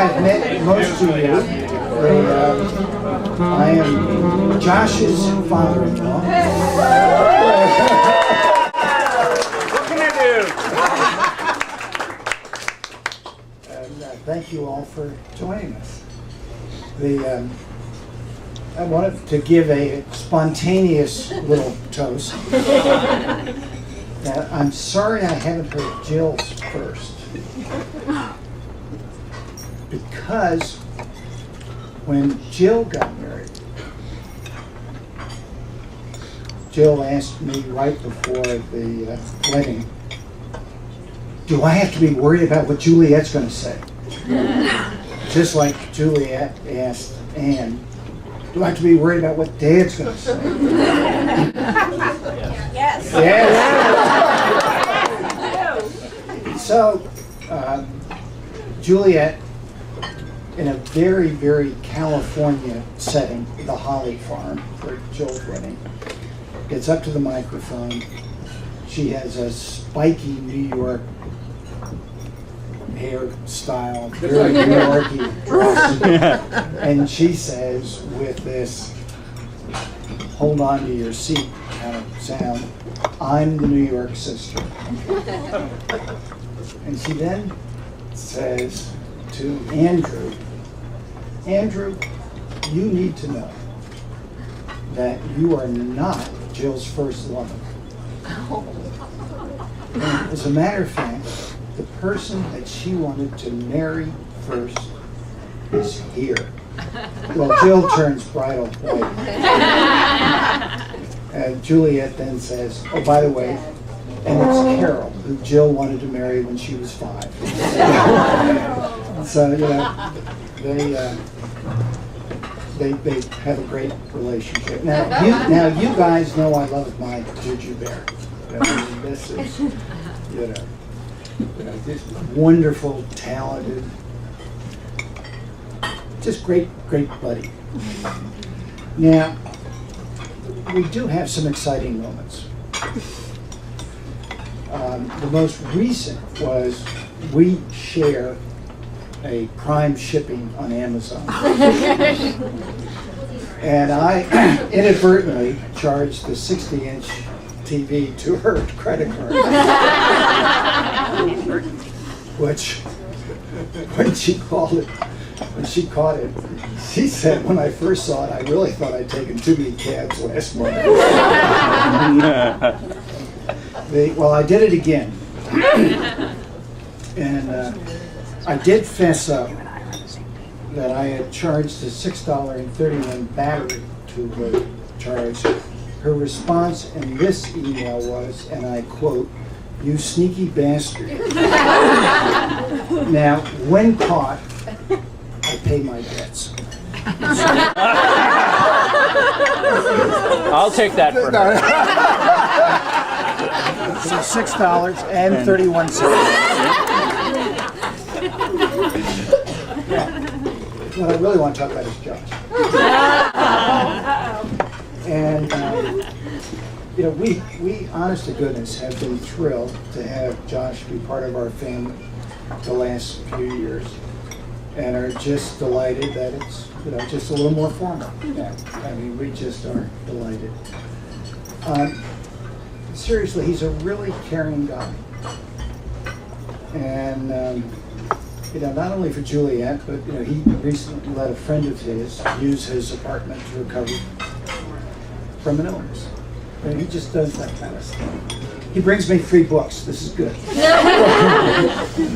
I've met most of you. I am Josh's father-in-law. What can I do? And thank you all for joining us. I wanted to give a spontaneous little toast. Now, I'm sorry I haven't heard Jill's first. Because when Jill got married, Jill asked me right before the wedding, do I have to be worried about what Juliet's going to say? Just like Juliet asked Anne, do I have to be worried about what Dad's going to say? Yes. Yes. So, Juliet, in a very, very California setting, the Holly Farm for Jill's wedding, gets up to the microphone. She has a spiky New York hairstyle, very New Yorky dress, and she says with this hold on to your seat kind of sound, I'm the New York sister. And she then says to Andrew, Andrew, you need to know that you are not Jill's first lover. And as a matter of fact, the person that she wanted to marry first is here. Well, Jill turns bridal white. And Juliet then says, oh, by the way, and it's Carol, who Jill wanted to marry when she was 5. So, you know, they have a great relationship. Now you guys know I love my Juju Bear. I mean, this is, you know, this wonderful, talented, just great buddy. Now, we do have some exciting moments. The most recent was we share a Prime shipping on Amazon. And I inadvertently charged the 60-inch TV to her credit card. Which, when she caught it, she said, when I first saw it, I really thought I'd taken too many cabs last month. Well, I did it again. And I did fess up that I had charged a $6.31 battery to her charge. Her response in this email was, and I quote, "You sneaky bastard." Now, when caught, I pay my debts. I'll take that for her. So $6.31. What I really want to talk about is Josh. And you know, we honest to goodness have been thrilled to have Josh be part of our family the last few years, and are just delighted that it's, you know, just a little more formal now. I mean, we just are delighted. Seriously, he's a really caring guy, and you know, not only for Juliet, but you know, he recently let a friend of his use his apartment to recover from an illness. And he just does that kind of stuff. He brings me free books. This is good.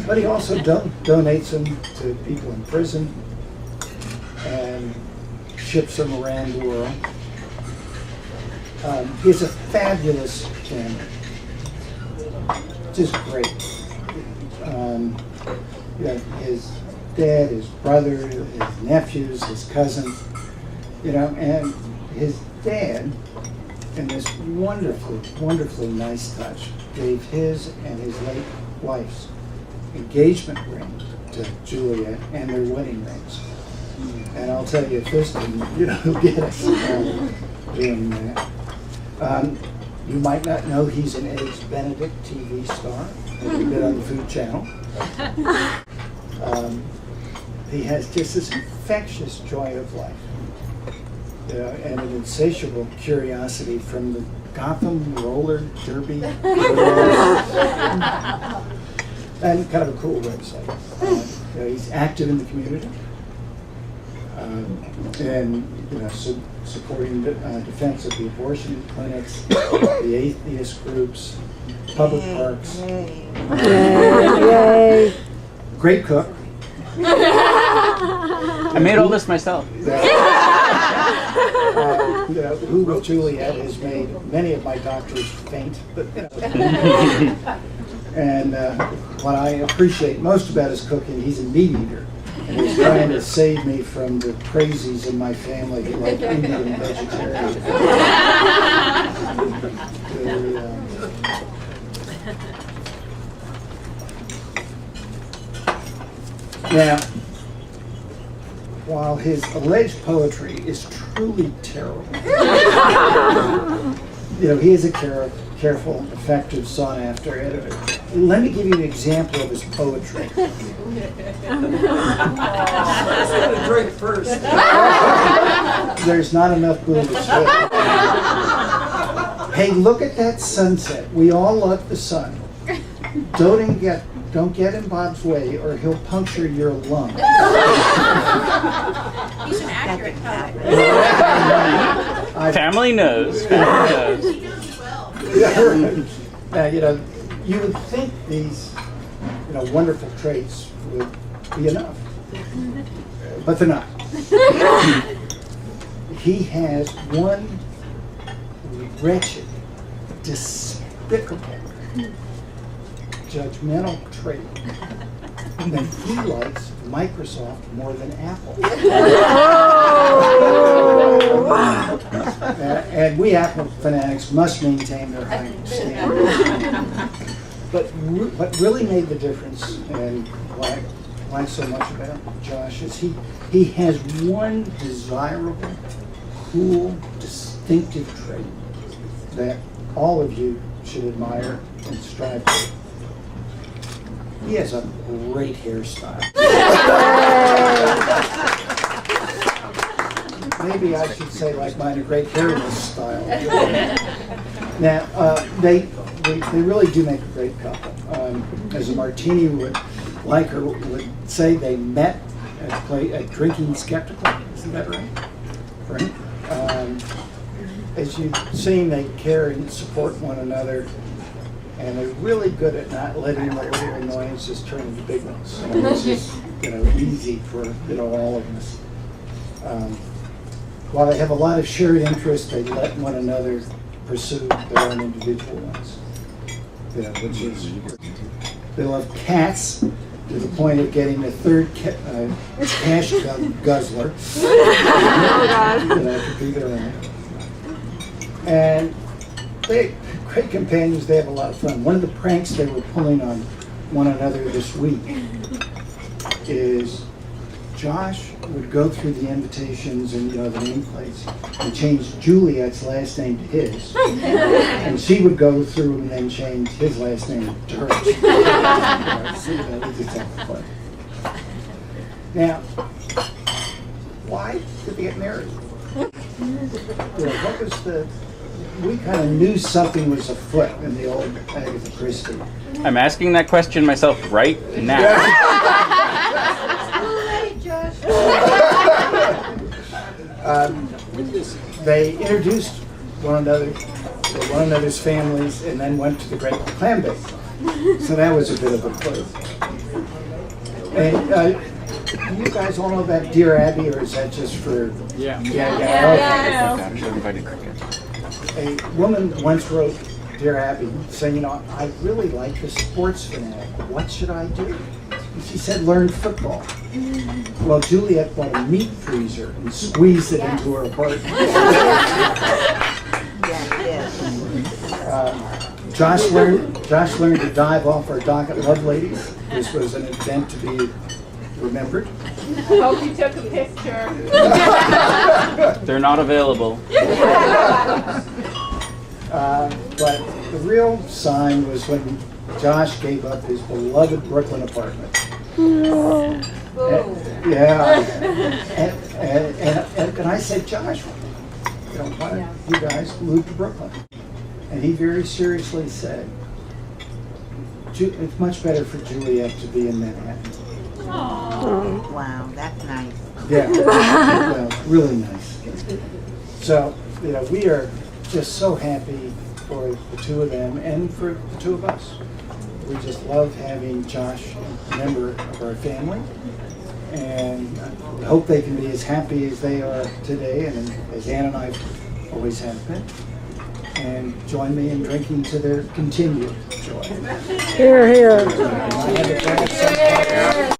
But he also donates them to people in prison and ships them around the world. He has a fabulous family. Just great. You know, his dad, his brother, his nephews, his cousins, you know, and his dad, in this wonderfully nice touch, gave his and his late wife's engagement ring to Juliet and their wedding rings. And I'll tell you, if this didn't, you know, get us doing that. You might not know he's an Eggs Benedict TV star. He did on the Food Channel. he has just this infectious joy of life, and an insatiable curiosity from the Gotham roller derby, and kind of a cool website. He's active in the community, and supporting the defense of the abortion clinics, the atheist groups, public parks. Yay. Great cook. I made all this myself. Who with Juliet has made many of my doctors faint. But, and what I appreciate most about his cooking, he's a meat eater. And he's trying to save me from the crazies in my family who like Indian vegetarian. Now, while his alleged poetry is truly terrible, he is a careful, effective, sought-after editor. Let me give you an example of his poetry. Drink first. There's not enough booze. Hey, look at that sunset. We all love the sun. Don't get in Bob's way or he'll puncture your lung. He's an accurate poet. Family knows. Family knows. Now, you would think these, wonderful traits would be enough, but they're not. He has one wretched, despicable, judgmental trait that he likes Microsoft more than Apple. And we Apple fanatics must maintain their high standards. But what really made the difference, and why I like so much about Josh, is he has one desirable, cool, distinctive trait that all of you should admire and strive for. He has a great hairstyle. Maybe I should say, like mine, a great hairless style. Now, they really do make a great couple. As a Martini would say, they met at Drinking Skeptical. Isn't that right? Right. As you've seen, they care and support one another. And they're really good at not letting the little annoyances turn into big ones. And it's just, easy for, all of us. While they have a lot of shared interests, they let one another pursue their own individual ones. Which is, they love cats to the point of getting a third cash guzzler. To be their own. And they great companions, they have a lot of fun. One of the pranks they were pulling on one another this week is Josh would go through the invitations and the nameplates and change Juliet's last name to his, and she would go through and then change his last name to hers. Now, why did they get married? What was we kind of knew something was afoot in the old Agatha Christie. I'm asking that question myself right now. They introduced one another's families and then went to the great clam bake. So that was a bit of a clue. And you guys all know about Dear Abby, or is that just for... Yeah. Okay. Everybody cricket. A woman once wrote Dear Abby saying, I really like the sports fanatic. What should I do? And she said, learn football. Well, Juliet bought a meat freezer and squeezed it into her apartment. Josh learned to dive off our dock at Love Ladies. This was an event to be remembered. Hope you took a picture. They're not available. But the real sign was when Josh gave up his beloved Brooklyn apartment. Yeah. And I said, Josh, why don't you guys move to Brooklyn? And he very seriously said, it's much better for Juliet to be in Manhattan. Wow, that's nice. Yeah, well, really nice. So, we are just so happy for the two of them and for the two of us. We just love having Josh a member of our family, and we hope they can be as happy as they are today, and as Ann and I always have been. And join me in drinking to their continued joy. Here, here. I have a glass of-